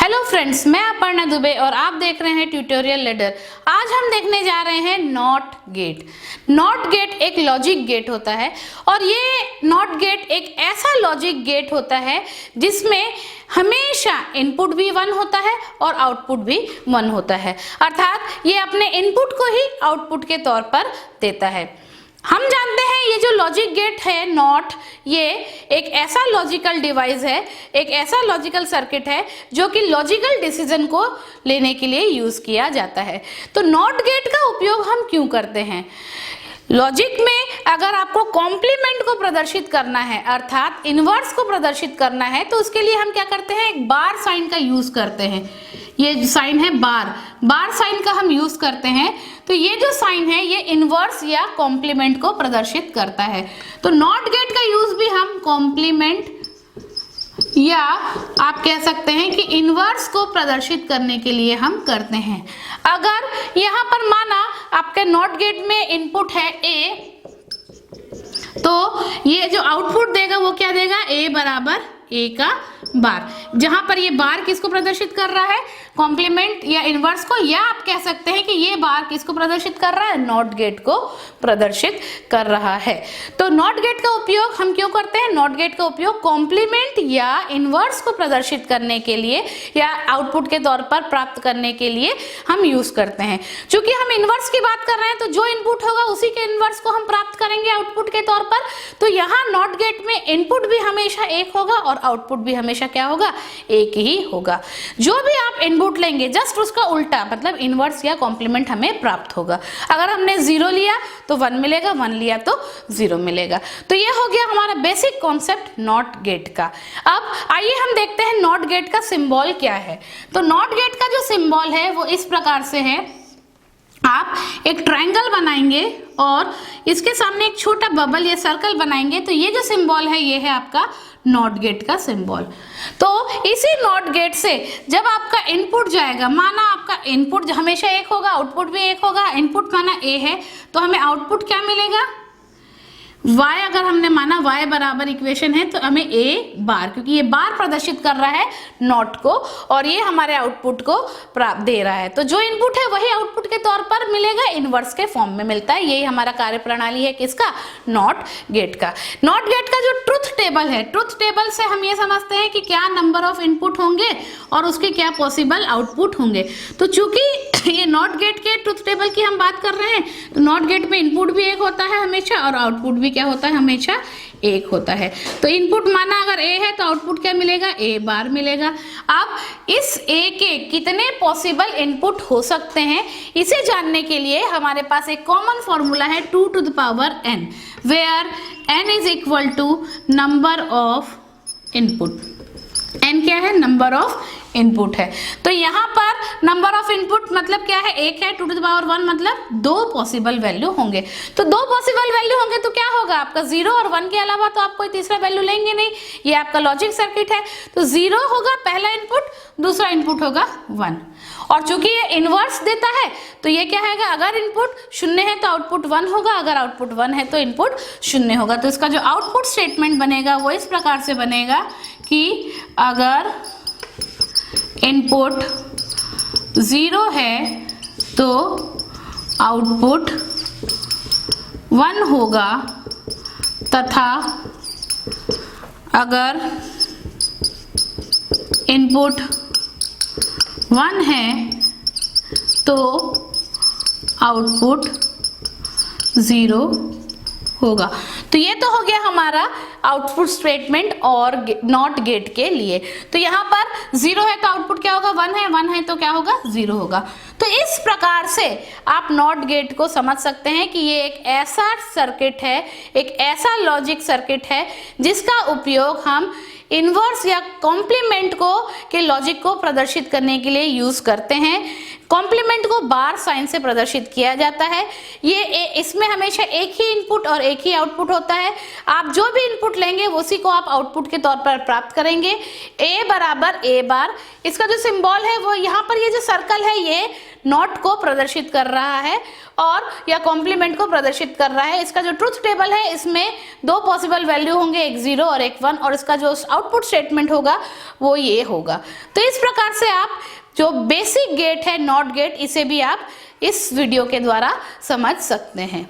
Hello friends, मैं अपर्णा दुबे और आप देख रहे हैं ट्यूटोरियल लैडर। आज हम देखने जा रहे हैं नॉट गेट। नॉट गेट एक लॉजिक गेट होता है और ये नॉट गेट एक ऐसा लॉजिक गेट होता है जिसमें हमेशा इनपुट भी 1 होता है और आउटपुट भी 1 होता है, अर्थात ये अपने इनपुट को ही आउटपुट के तौर पर देता है। हम जानते हैं ये जो लॉजिक गेट है नॉट, ये एक ऐसा लॉजिकल डिवाइस है, एक ऐसा लॉजिकल सर्किट है जो कि लॉजिकल डिसीजन को लेने के लिए यूज किया जाता है। तो नॉट गेट का उपयोग हम क्यों करते हैं? लॉजिक में अगर आपको कॉम्प्लीमेंट को प्रदर्शित करना है अर्थात इनवर्स को प्रदर्शित करना है तो उसके लिए हम क्या करते हैं, एक बार साइन का यूज करते हैं। ये साइन है बार साइन का हम यूज करते हैं। तो ये जो साइन है ये इनवर्स या कॉम्प्लीमेंट को प्रदर्शित करता है। तो नॉट गेट का यूज भी हम कॉम्प्लीमेंट या आप कह सकते हैं कि इनवर्स को प्रदर्शित करने के लिए हम करते हैं। अगर यहाँ पर माना आपके नॉट गेट में इनपुट है ए, तो ये जो आउटपुट देगा वो क्या देगा, ए बराबर ए का बार। जहां पर ये बार किसको प्रदर्शित कर रहा है, कॉम्प्लीमेंट या इनवर्स को, या आप कह सकते हैं कि ये बार किसको प्रदर्शित कर रहा है, नॉट गेट को प्रदर्शित कर रहा है। तो नॉट गेट का उपयोग हम क्यों करते हैं? नॉट गेट का उपयोग कॉम्प्लीमेंट या इनवर्स को प्रदर्शित करने के लिए या आउटपुट के तौर पर प्राप्त करने के लिए हम यूज करते हैं। चूंकि हम इनवर्स की बात कर रहे हैं तो जो इनपुट होगा उसी के इनवर्स को हम प्राप्त करेंगे आउटपुट के तौर पर। तो यहाँ नॉट गेट में इनपुट भी हमेशा एक होगा और आउटपुट भी हमेशा क्या होगा, एक ही होगा। जो भी आप इनपुट लेंगे जस्ट उसका उल्टा मतलब इनवर्स या कॉम्प्लीमेंट हमें प्राप्त होगा। अगर हमने 0 लिया तो 1 मिलेगा, 1 लिया तो 0 मिलेगा। तो ये हो गया हमारा बेसिक कॉन्सेप्ट नॉट गेट का। अब आइए हम देखते हैं नॉट गेट का सिंबल क्या है। तो नॉट गेट का जो सिंबल है वो इस प्रकार से है। आप एक ट्रायंगल बनाएंगे और इसके सामने एक छोटा बबल या सर्कल बनाएंगे। तो ये जो सिंबल है ये है आपका नॉट गेट का सिंबल। तो इसी नॉट गेट से जब आपका इनपुट जाएगा, माना आपका इनपुट हमेशा एक होगा, आउटपुट भी एक होगा। इनपुट माना ए है तो हमें आउटपुट क्या मिलेगा, y। अगर हमने माना y बराबर इक्वेशन है तो हमें a बार, क्योंकि ये बार प्रदर्शित कर रहा है नॉट को और ये हमारे आउटपुट को प्राप्त दे रहा है। तो जो इनपुट है वही आउटपुट के तौर पर मिलेगा, इनवर्स के फॉर्म में मिलता है। यही हमारा कार्य प्रणाली है किसका, नॉट गेट का। नॉट गेट का जो ट्रुथ टेबल है, ट्रुथ टेबल से हम ये समझते हैं कि क्या नंबर ऑफ इनपुट होंगे और उसके क्या पॉसिबल आउटपुट होंगे। तो चूंकि ये नॉट गेट के ट्रुथ टेबल की हम बात कर रहे हैं तो नॉट गेट में इनपुट भी एक होता है हमेशा और आउटपुट भी क्या होता है, हमेशा एक होता है। तो इनपुट माना अगर ए है तो आउटपुट क्या मिलेगा, ए बार मिलेगा। अब इस ए के कितने पॉसिबल इनपुट हो सकते हैं इसे जानने के लिए हमारे पास एक कॉमन फॉर्मूला है 2 to the power n, where n is equal to number of input. n क्या है, नंबर ऑफ इनपुट है। तो यहाँ पर नंबर ऑफ इनपुट मतलब क्या है, एक है, 2 to the power 1 मतलब 2 पॉसिबल वैल्यू होंगे। तो 2 पॉसिबल वैल्यू होंगे तो क्या होगा आपका 0 और 1 के अलावा तो आप कोई तीसरा वैल्यू लेंगे नहीं। ये आपका लॉजिक सर्किट है। तो 0 होगा पहला इनपुट, दूसरा इनपुट होगा 1। और चूंकि ये इनवर्स देता है तो ये क्या है, अगर इनपुट 0 है तो आउटपुट 1 होगा, अगर आउटपुट 1 है तो इनपुट 0 होगा। तो इसका जो आउटपुट स्टेटमेंट बनेगा वो इस प्रकार से बनेगा कि अगर इनपुट 0 है तो आउटपुट 1 होगा तथा अगर इनपुट 1 है तो आउटपुट 0 होगा। तो ये तो हो गया हमारा आउटपुट स्टेटमेंट और नॉट गेट के लिए। तो यहाँ पर 0 है तो आउटपुट क्या होगा, 1 है तो क्या होगा, 0 होगा। तो इस प्रकार से आप नॉट गेट को समझ सकते हैं कि ये एक ऐसा सर्किट है, एक ऐसा लॉजिक सर्किट है जिसका उपयोग हम इनवर्स या कॉम्प्लीमेंट को के लॉजिक को प्रदर्शित करने के लिए यूज करते हैं। कॉम्प्लीमेंट को बार साइन से प्रदर्शित किया जाता है। इसमें हमेशा एक ही इनपुट और एक ही आउटपुट होता है। आप जो भी इनपुट लेंगे उसी को आप आउटपुट के तौर पर प्राप्त करेंगे। ए बराबर ए बार, इसका जो सिंबल है वो यहाँ पर ये जो सर्कल है ये नॉट को प्रदर्शित कर रहा है और या कॉम्प्लीमेंट को प्रदर्शित कर रहा है। इसका जो ट्रुथ टेबल है इसमें दो पॉसिबल वैल्यू होंगे, एक 0 और एक 1, और इसका जो आउटपुट स्टेटमेंट होगा वो ये होगा। तो इस प्रकार से आप जो बेसिक गेट है नॉट गेट, इसे भी आप इस वीडियो के द्वारा समझ सकते हैं।